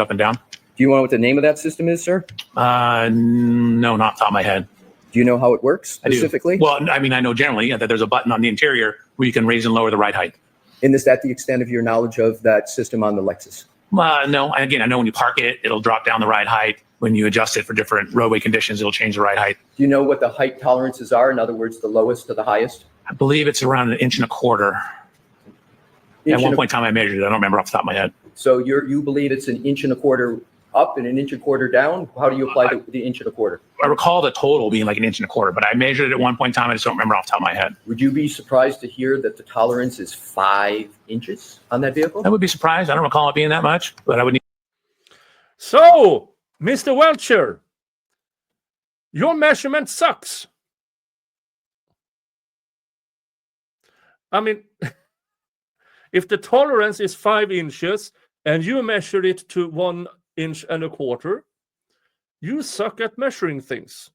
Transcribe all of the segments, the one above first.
up and down. Do you know what the name of that system is, sir? No, not off the top of my head. Do you know how it works specifically? I do. Well, I mean, I know generally that there's a button on the interior where you can raise and lower the ride height. And is that the extent of your knowledge of that system on the Lexus? No. Again, I know when you park it, it'll drop down the ride height. When you adjust it for different roadway conditions, it'll change the ride height. Do you know what the height tolerances are? In other words, the lowest to the highest? I believe it's around 1.25 inches. At one point in time, I measured it. I don't remember off the top of my head. So you believe it's 1.25 inches up and 1.25 inches down? How do you apply the 1.25 inches? I recall the total being like 1.25 inches, but I measured it at one point in time. I just don't remember off the top of my head. Would you be surprised to hear that the tolerance is 5 inches on that vehicle? I would be surprised. I don't recall it being that much, but I would need. So, Mr. Welcher, your measurement sucks. I mean, if the tolerance is 5 inches and you measure it to 1.25 inches, you suck at measuring things.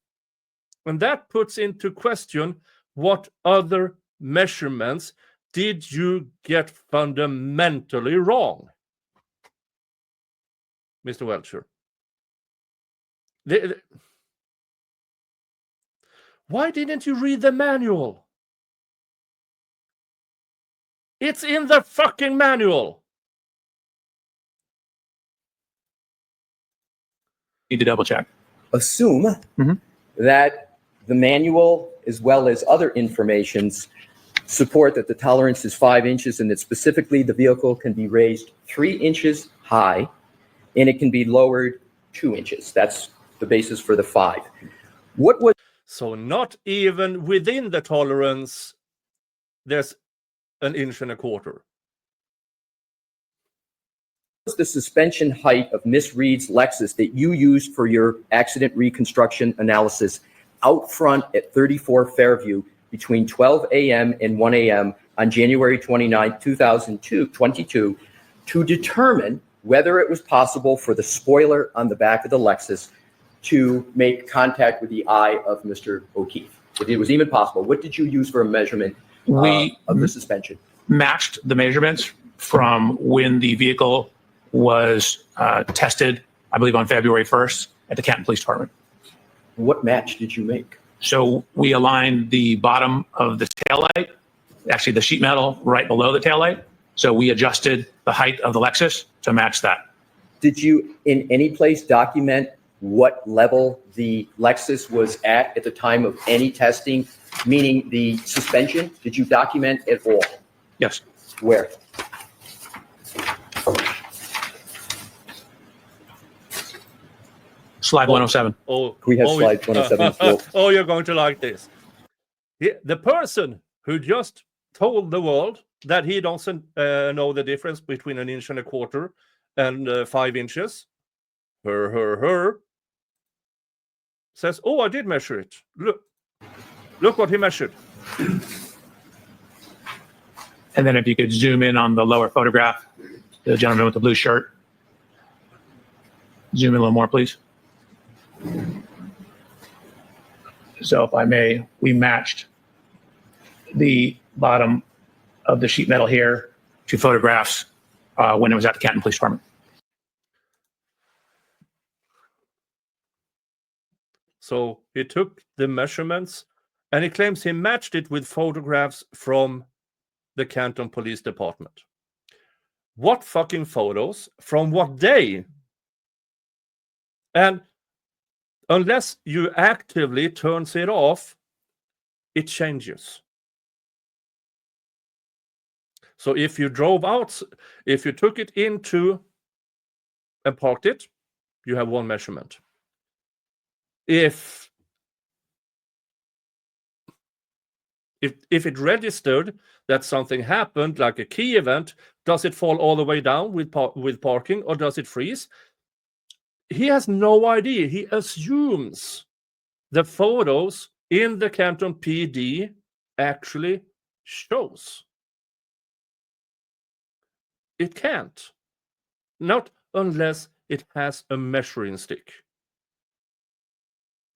And that puts into question what other measurements did you get fundamentally wrong, Mr. Welcher? Why didn't you read the manual? It's in the fucking manual. Need to double check. Assume that the manual, as well as other informations, support that the tolerance is 5 inches and that specifically the vehicle can be raised 3 inches high and it can be lowered 2 inches. That's the basis for the 5. What was so not even within the tolerance, there's 1.25 inches. the suspension height of Miss Reed's Lexus that you used for your accident reconstruction analysis out front at 34 Fairview between 12 a.m. and 1 a.m. on January 29, 2022, to determine whether it was possible for the spoiler on the back of the Lexus to make contact with the eye of Mr. O'Keefe? If it was even possible, what did you use for a measurement of the suspension? Matched the measurements from when the vehicle was tested, I believe on February 1st at the Canton Police Department. What match did you make? So we aligned the bottom of the taillight, actually the sheet metal right below the taillight. So we adjusted the height of the Lexus to match that. Did you in any place document what level the Lexus was at the time of any testing, meaning the suspension? Did you document it all? Yes. Where? Slide 107. We have slide 107. Oh, you're going to like this. The person who just told the world that he doesn't know the difference between 1.25 inches and 5 inches, says, oh, I did measure it. Look what he measured. And then if you could zoom in on the lower photograph, the gentleman with the blue shirt. Zoom in a little more, please. So if I may, we matched the bottom of the sheet metal here to photographs when it was at the Canton Police Department. So he took the measurements and he claims he matched it with photographs from the Canton Police Department. What fucking photos? From what day? And unless you actively turns it off, it changes. So if you drove out, if you took it into and parked it, you have one measurement. If it registered that something happened, like a key event, does it fall all the way down with parking, or does it freeze? He has no idea. He assumes the photos in the Canton PD actually shows. It can't. Not unless it has a measuring stick.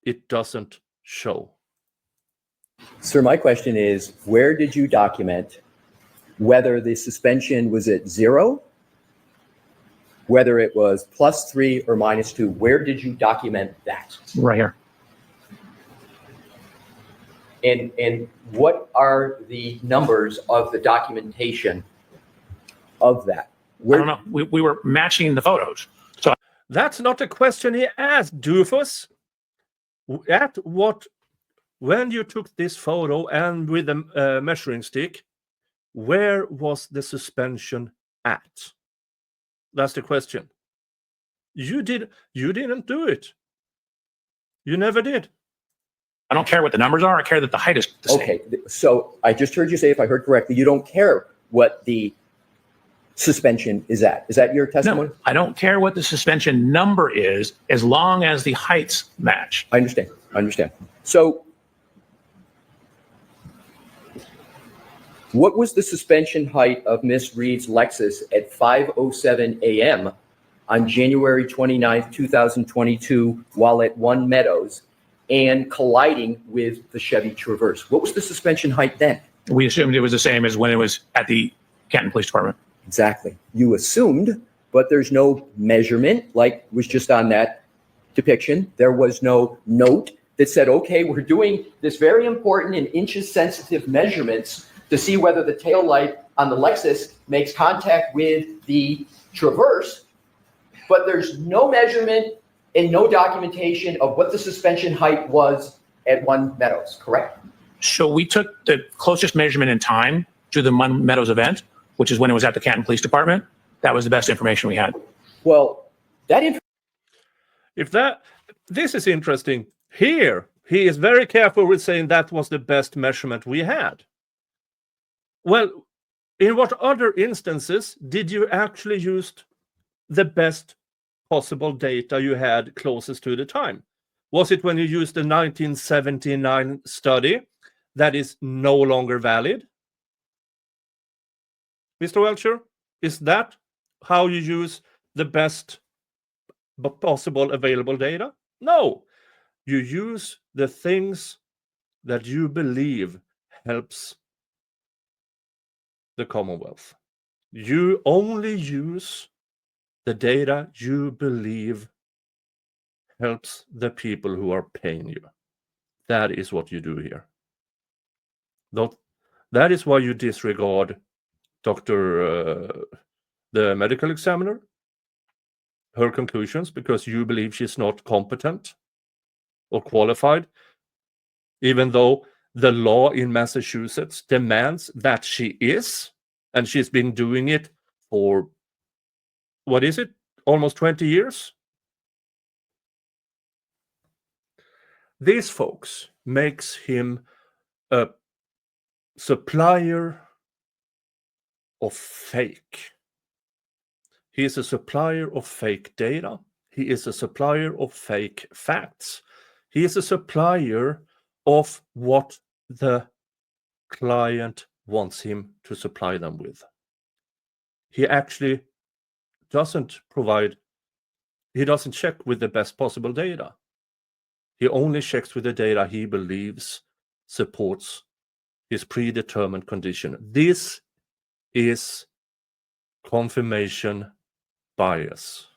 It doesn't show. Sir, my question is, where did you document whether the suspension was at 0, whether it was +3 or -2. Where did you document that? Right here. And what are the numbers of the documentation of that? I don't know. We were matching the photos. So That's not a question he asked, doofus. When you took this photo and with the measuring stick, where was the suspension at? That's the question. You didn't do it. You never did. I don't care what the numbers are. I care that the height is the same. Okay, so I just heard you say, if I heard correctly, you don't care what the suspension is at. Is that your testimony? No, I don't care what the suspension number is as long as the heights match. I understand. So what was the suspension height of Miss Reed's Lexus at 5:07 a.m. on January 29th, 2022, while at One Meadows and colliding with the Chevy Traverse? What was the suspension height then? We assumed it was the same as when it was at the Canton Police Department. Exactly. You assumed, but there's no measurement like was just on that depiction. There was no note that said, okay, we're doing this very important and inches sensitive measurements to see whether the taillight on the Lexus makes contact with the Traverse, but there's no measurement and no documentation of what the suspension height was at One Meadows, correct? So we took the closest measurement in time to the One Meadows event, which is when it was at the Canton Police Department. That was the best information we had. Well, This is interesting. Here, he is very careful with saying that was the best measurement we had. Well, in what other instances did you actually use the best possible data you had closest to the time? Was it when you used the 1979 study that is no longer valid? Mr. Welcher, is that how you use the best possible available data? No. You use the things that you believe helps the Commonwealth. You only use the data you believe helps the people who are paying you. That is what you do here. That is why you disregard the medical examiner, her conclusions, because you believe she's not competent or qualified, even though the law in Massachusetts demands that she is, and she's been doing it for, what is it, almost 20 years? These folks makes him a supplier of fake. He is a supplier of fake data. He is a supplier of fake facts. He is a supplier of what the client wants him to supply them with. He actually doesn't check with the best possible data. He only checks with the data he believes supports his predetermined condition. This is confirmation bias.